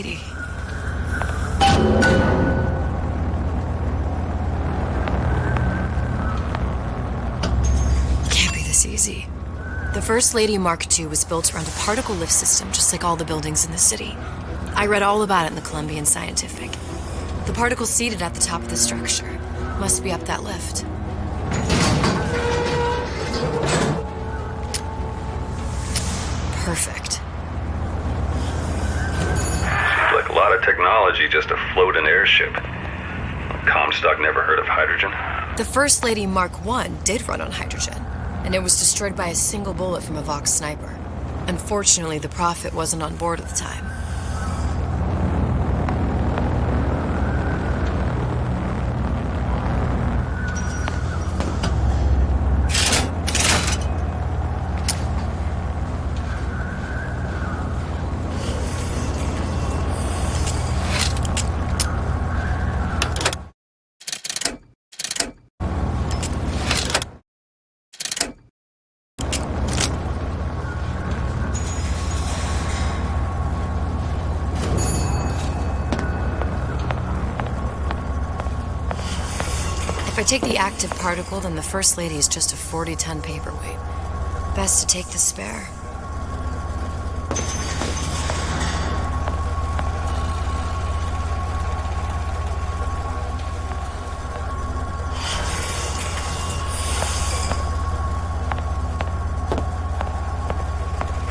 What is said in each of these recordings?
lady. Can't be this easy. The First Lady Mark II was built around a particle lift system, just like all the buildings in the city. I read all about it in the Columbian Scientific. The particles seated at the top of the structure must be up that lift. Perfect. Seems like a lot of technology just to float an airship. Comstock never heard of hydrogen. The First Lady Mark I did run on hydrogen, and it was destroyed by a single bullet from a Vox sniper. Unfortunately, the Prophet wasn't on board at the time. If I take the active particle, then the First Lady is just a 40-ton paperweight. Best to take the spare.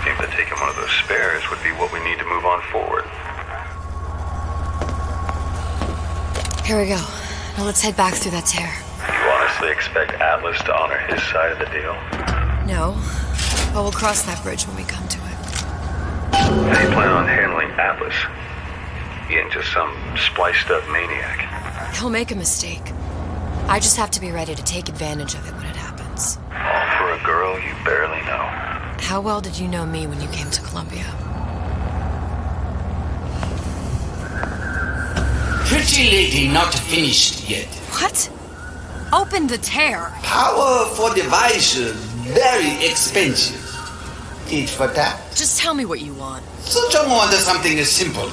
Think that taking one of those spares would be what we need to move on forward. Here we go. Now let's head back through that tear. You honestly expect Atlas to honor his side of the deal? No, but we'll cross that bridge when we come to it. How do you plan on handling Atlas? He ain't just some spliced-up maniac. He'll make a mistake. I just have to be ready to take advantage of it when it happens. All for a girl you barely know. How well did you know me when you came to Columbia? Pretty lady not finished yet. What? Open the tear. Power for device very expensive. Tit for tat. Just tell me what you want. Such a wonder something is simple.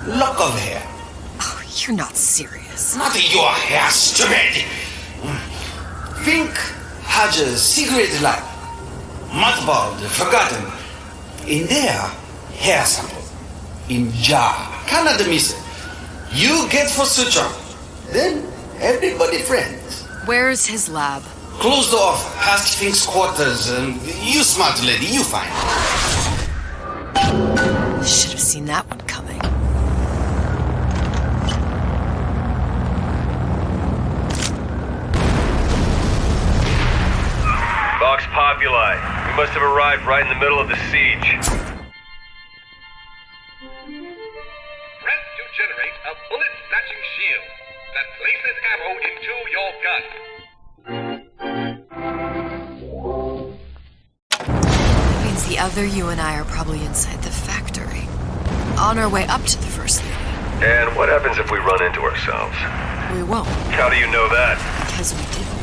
Lock of hair. Oh, you're not serious. Not your hair, stupid. Think has a secret life. Mothballed, forgotten. In there, hair sample. In jar. Cannot miss it. You get for suture. Then everybody friends. Where's his lab? Closed off, past Fink's quarters. You smart lady, you find. Should have seen that one coming. Vox Populi. We must have arrived right in the middle of the siege. Press to generate a bullet-snatching shield that places ammo into your gun. That means the other you and I are probably inside the factory. On our way up to the First Lady. And what happens if we run into ourselves? We won't, How do you know that? because we didn't.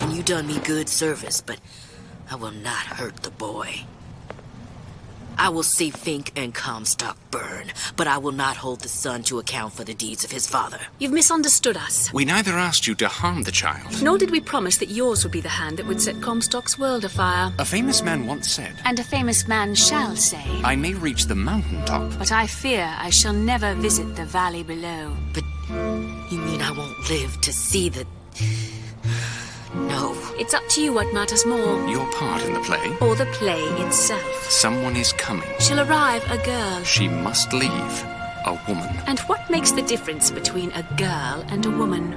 You done me good service, but I will not hurt the boy. I will see Fink and Comstock burn, but I will not hold the son to account for the deeds of his father. You've misunderstood us. We neither asked you to harm the child. Nor did we promise that yours would be the hand that would set Comstock's world afire. A famous man once said, And a famous man shall say, I may reach the mountaintop. but I fear I shall never visit the valley below. But you mean I won't live to see the No. It's up to you what matters more. Your part in the play? Or the play itself. Someone is coming. She'll arrive, a girl. She must leave. A woman. And what makes the difference between a girl and a woman?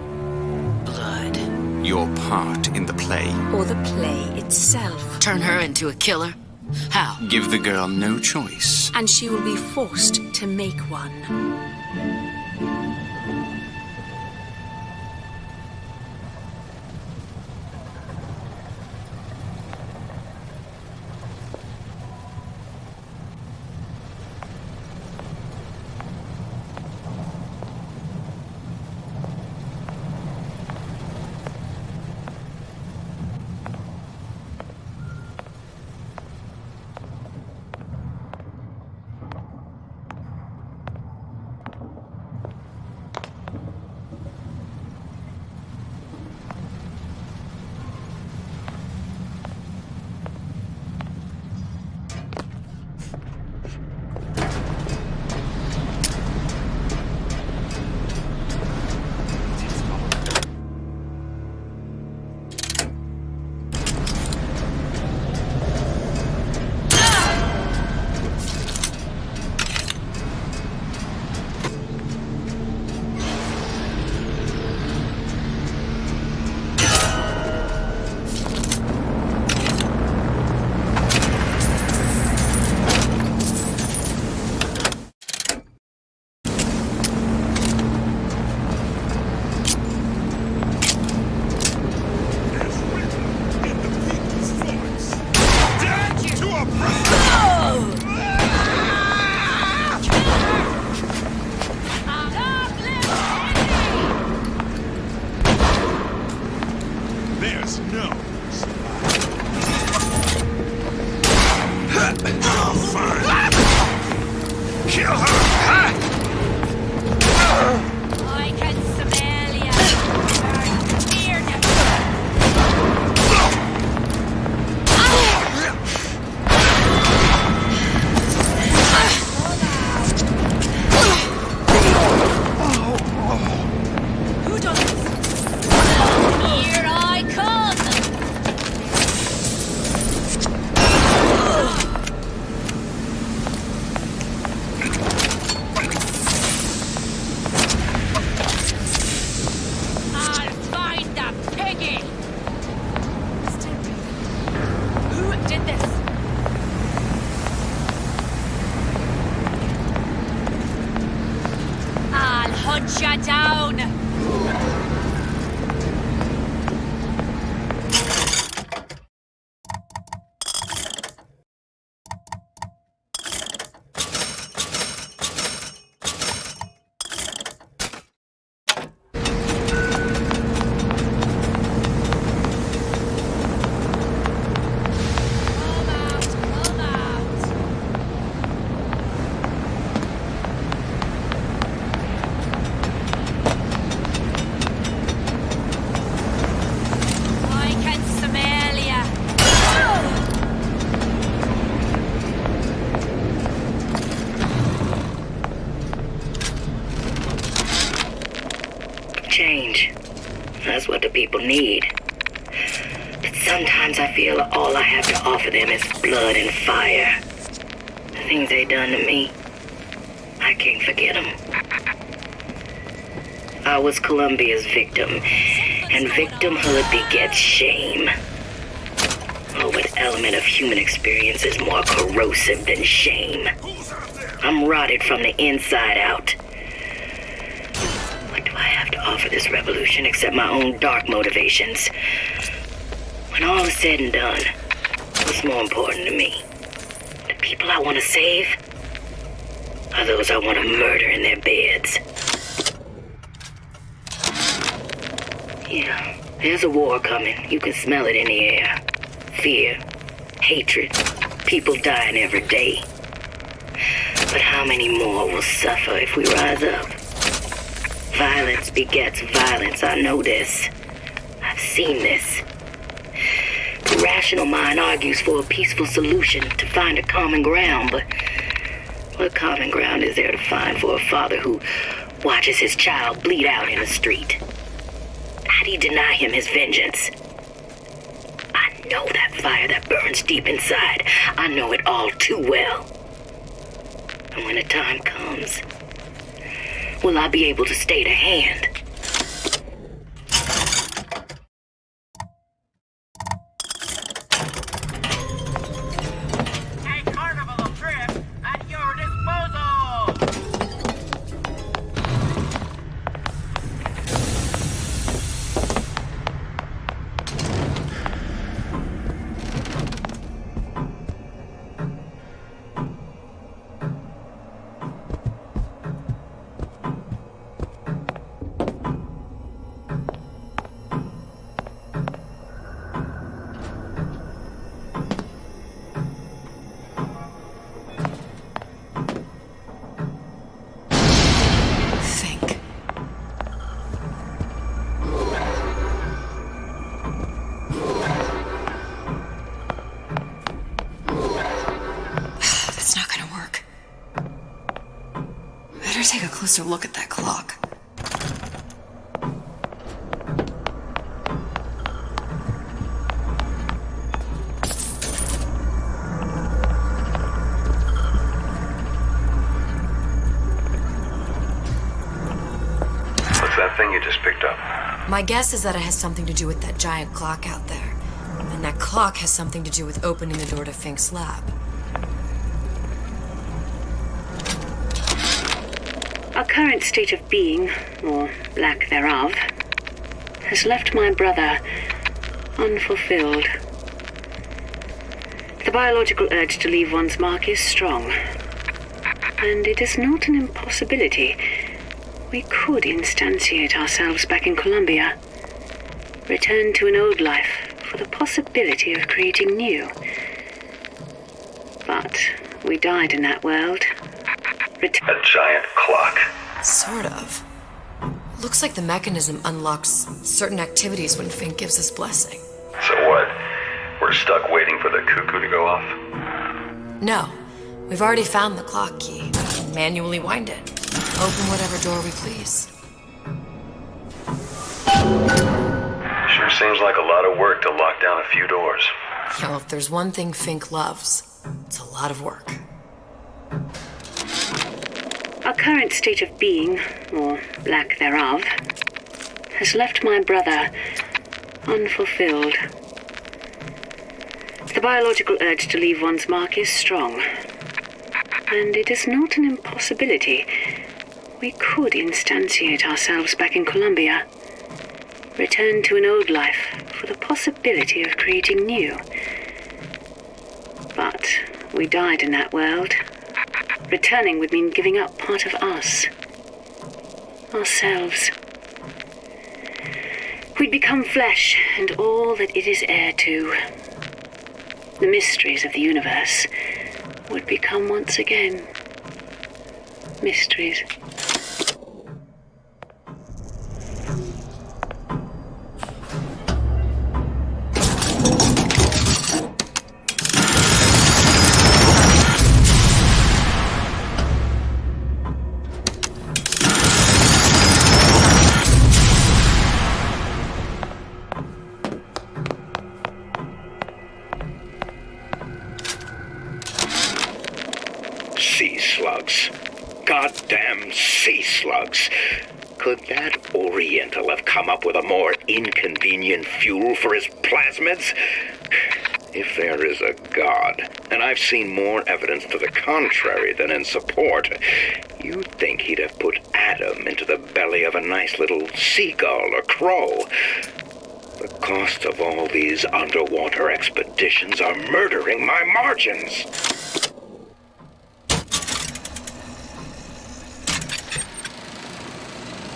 Blood. Your part in the play. Or the play itself. Turn her into a killer? How? Give the girl no choice. And she will be forced to make one. Shut down! Change. That's what the people need. But sometimes I feel all I have to offer them is blood and fire. The things they done to me, I can't forget them. I was Columbia's victim, and victimhood begets shame. Oh, what element of human experience is more corrosive than shame? I'm rotted from the inside out. What do I have to offer this revolution except my own dark motivations? When all is said and done, what's more important to me? The people I want to save? Or those I want to murder in their beds? Yeah, there's a war coming. You can smell it in the air. Fear, hatred, people dying every day. But how many more will suffer if we rise up? Violence begets violence, I know this. I've seen this. The rational mind argues for a peaceful solution to find a common ground, but what common ground is there to find for a father who watches his child bleed out in the street? How do you deny him his vengeance? Oh, that fire that burns deep inside. I know it all too well. And when the time comes, will I be able to stay to hand? A carnival of trips at your disposal! Think. That's not gonna work. Better take a closer look at that clock. What's that thing you just picked up? My guess is that it has something to do with that giant clock out there. And that clock has something to do with opening the door to Fink's lab. Our current state of being, or lack thereof, has left my brother unfulfilled. The biological urge to leave one's mark is strong, and it is not an impossibility. We could instantiate ourselves back in Columbia, return to an old life for the possibility of creating new. But we died in that world. A giant clock. Sort of. Looks like the mechanism unlocks certain activities when Fink gives his blessing. So what? We're stuck waiting for the cuckoo to go off? No, we've already found the clock key. Manually wind it. Open whatever door we please. Sure seems like a lot of work to lock down a few doors. Yeah, well, if there's one thing Fink loves, it's a lot of work. Our current state of being, or lack thereof, has left my brother unfulfilled. The biological urge to leave one's mark is strong, and it is not an impossibility. We could instantiate ourselves back in Columbia, return to an old life for the possibility of creating new. But we died in that world. Returning would mean giving up part of us. Ourselves. We'd become flesh and all that it is heir to. The mysteries of the universe would become once again mysteries. Sea slugs. Goddamn sea slugs. Could that Oriental have come up with a more inconvenient fuel for his plasmids? If there is a God, and I've seen more evidence to the contrary than in support, you'd think he'd have put Adam into the belly of a nice little seagull or crow. The cost of all these underwater expeditions are murdering my margins.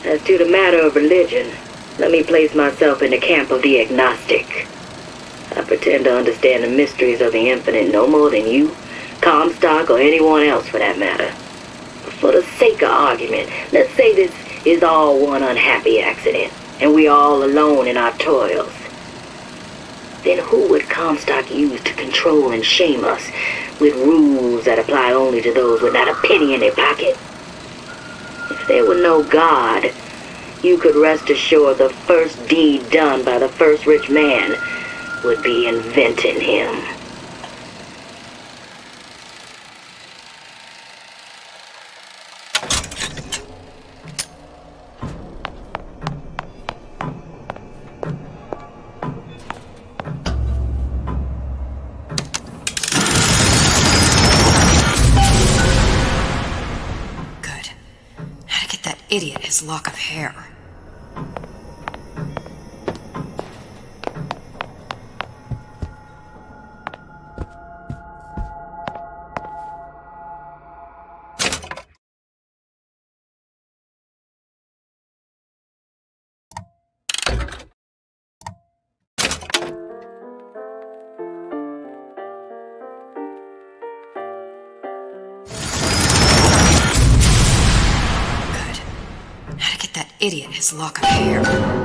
As to the matter of religion, let me place myself in the camp of the agnostic. I pretend to understand the mysteries of the infinite no more than you, Comstock, or anyone else for that matter. But for the sake of argument, let's say this is all one unhappy accident, and we're all alone in our toils. Then who would Comstock use to control and shame us with rules that apply only to those with not a penny in their pocket? If there were no God, you could rest assured the first deed done by the first rich man would be inventing him. Good. How to get that idiot his lock of hair. Idiot, his lock of hair.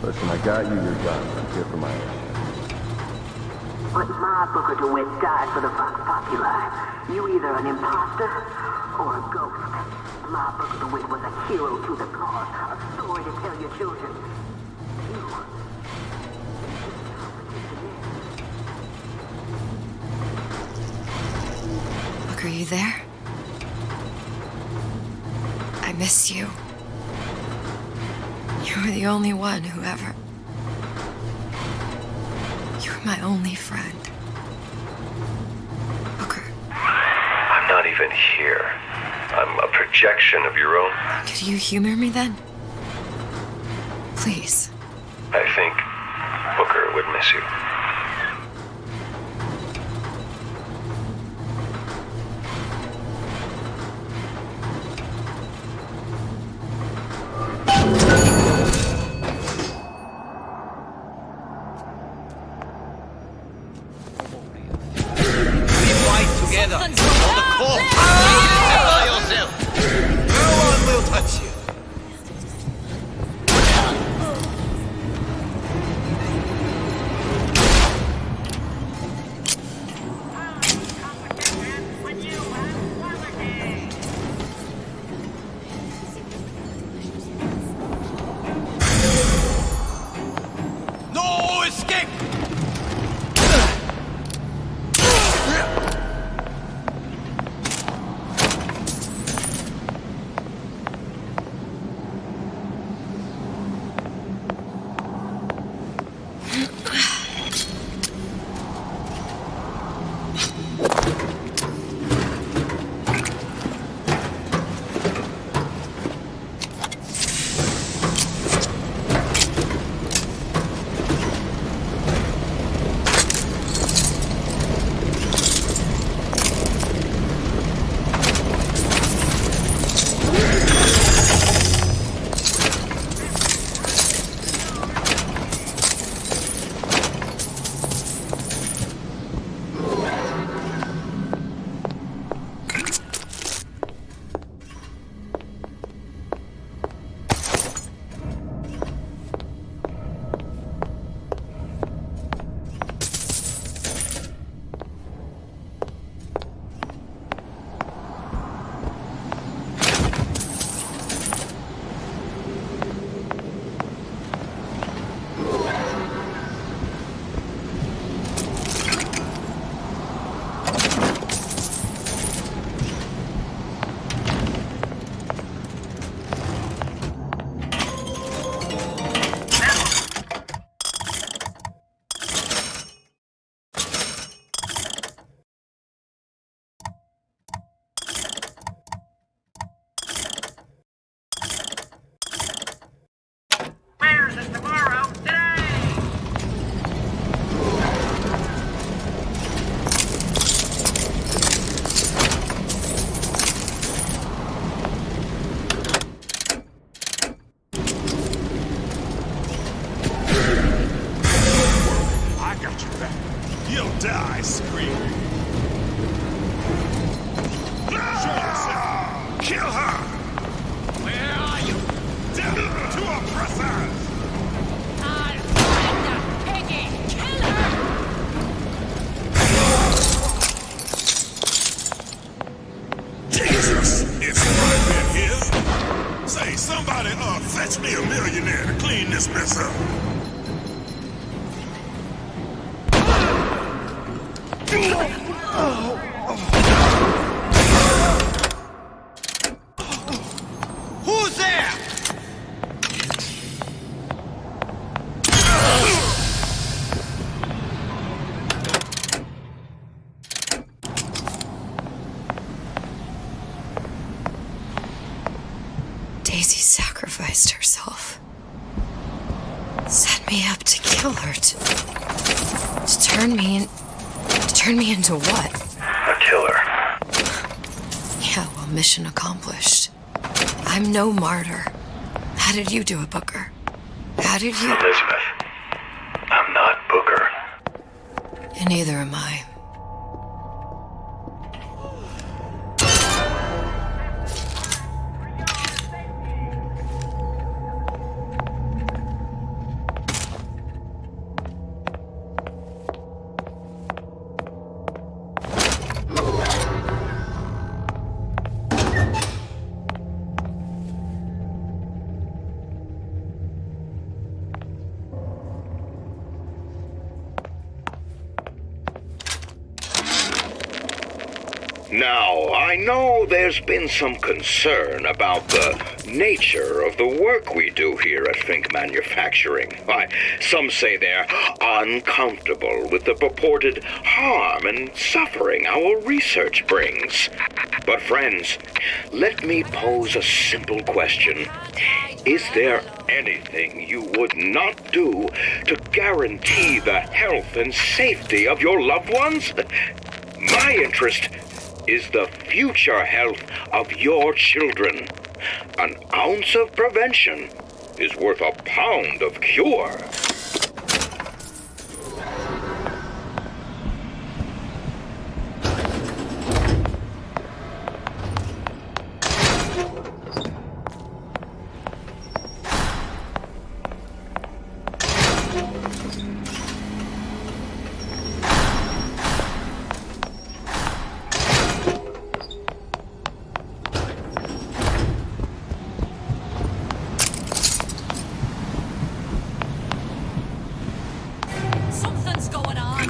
Listen, I got you your gun. I'm here for my own. But my Booker DeWitt died for the Vox Populi. You either an imposter or a ghost. My Booker DeWitt was a hero to the cause, a story to tell your children. You. Look, are you there? I miss you. You were the only one who ever... You were my only friend. Booker. I'm not even here. I'm a projection of your own. Could you humor me then? Please. I think Booker would miss you. back. You'll die screaming. Show yourself. Kill her! Where are you? Death to oppressors! I'll find that piggy! Kill her! Jesus! It's right in here. Say, somebody, fetch me a millionaire to clean this mess up. Who's there? Daisy sacrificed herself. Set me up to kill her, to turn me into what? A killer. Yeah, well, mission accomplished. I'm no martyr. How did you do it, Booker? How did you... Elizabeth, I'm not Booker. And neither am I. Now, I know there's been some concern about the nature of the work we do here at Fink Manufacturing. Why, some say they're uncomfortable with the purported harm and suffering our research brings. But friends, let me pose a simple question. Is there anything you would not do to guarantee the health and safety of your loved ones? My interest is the future health of your children. An ounce of prevention is worth a pound of cure. Something's going on.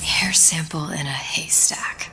Hair sample in a haystack.